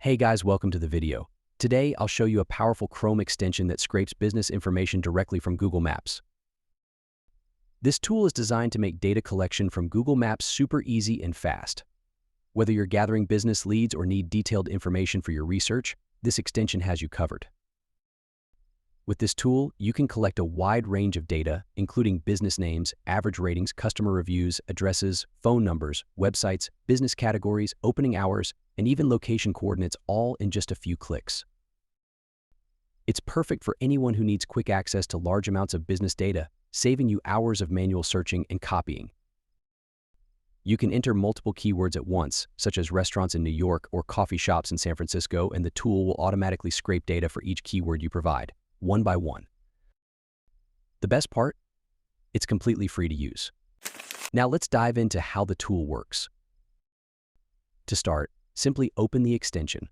Hey guys, welcome to the video. Today, I'll show you a powerful Chrome extension that scrapes business information directly from Google Maps. This tool is designed to make data collection from Google Maps super easy and fast. Whether you're gathering business leads or need detailed information for your research, this extension has you covered. With this tool, you can collect a wide range of data, including business names, average ratings, customer reviews, addresses, phone numbers, websites, business categories, opening hours, and even location coordinates, all in just a few clicks. It's perfect for anyone who needs quick access to large amounts of business data, saving you hours of manual searching and copying. You can enter multiple keywords at once, such as restaurants in New York or coffee shops in San Francisco, and the tool will automatically scrape data for each keyword you provide, one by one. The best part? It's completely free to use. Now let's dive into how the tool works. To start, simply open the extension.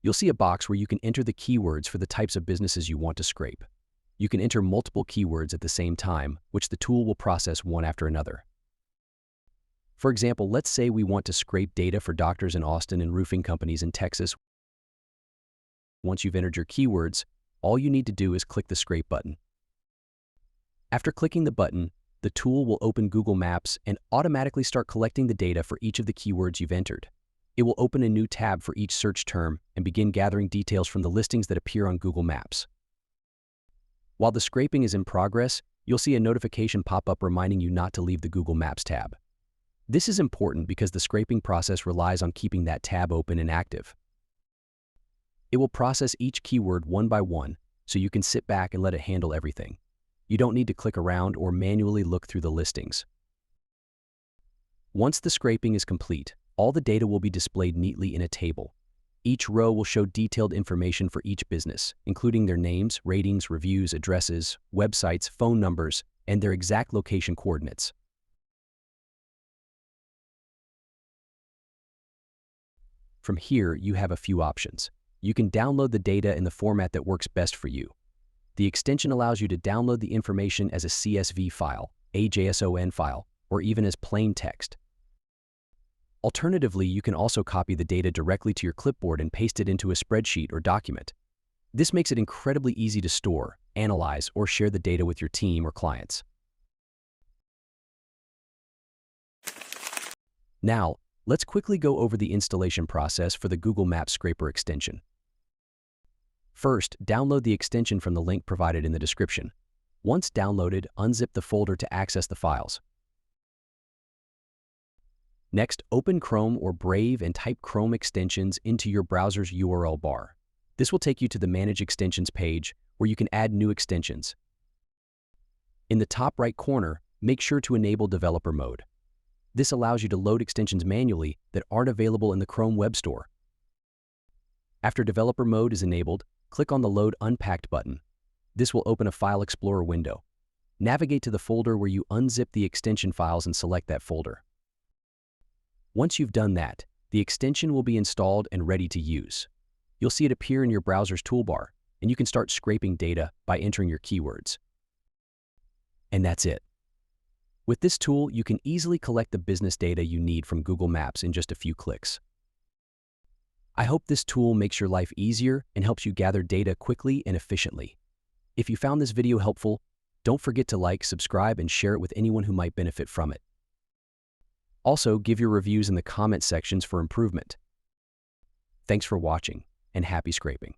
You'll see a box where you can enter the keywords for the types of businesses you want to scrape. You can enter multiple keywords at the same time, which the tool will process one after another. For example, let's say we want to scrape data for doctors in Austin and roofing companies in Texas. Once you've entered your keywords, all you need to do is click the Scrape button. After clicking the button, the tool will open Google Maps and automatically start collecting the data for each of the keywords you've entered. It will open a new tab for each search term and begin gathering details from the listings that appear on Google Maps. While the scraping is in progress, you'll see a notification pop up reminding you not to leave the Google Maps tab. This is important because the scraping process relies on keeping that tab open and active. It will process each keyword one by one, so you can sit back and let it handle everything. You don't need to click around or manually look through the listings. Once the scraping is complete, all the data will be displayed neatly in a table. Each row will show detailed information for each business, including their names, ratings, reviews, addresses, websites, phone numbers, and their exact location coordinates. From here, you have a few options. You can download the data in the format that works best for you. The extension allows you to download the information as a CSV file, a JSON file, or even as plain text. Alternatively, you can also copy the data directly to your clipboard and paste it into a spreadsheet or document. This makes it incredibly easy to store, analyze, or share the data with your team or clients. Now, let's quickly go over the installation process for the Google Maps Scraper extension. First, download the extension from the link provided in the description. Once downloaded, unzip the folder to access the files. Next, open Chrome or Brave and type Chrome extensions into your browser's URL bar. This will take you to the Manage Extensions page, where you can add new extensions. In the top right corner, make sure to enable Developer Mode. This allows you to load extensions manually that aren't available in the Chrome Web Store. After Developer Mode is enabled, click on the Load Unpacked button. This will open a File Explorer window. Navigate to the folder where you unzip the extension files and select that folder. Once you've done that, the extension will be installed and ready to use. You'll see it appear in your browser's toolbar, and you can start scraping data by entering your keywords. And that's it. With this tool, you can easily collect the business data you need from Google Maps in just a few clicks. I hope this tool makes your life easier and helps you gather data quickly and efficiently. If you found this video helpful, don't forget to like, subscribe, and share it with anyone who might benefit from it. Also, give your reviews in the comment sections for improvement. Thanks for watching, and happy scraping.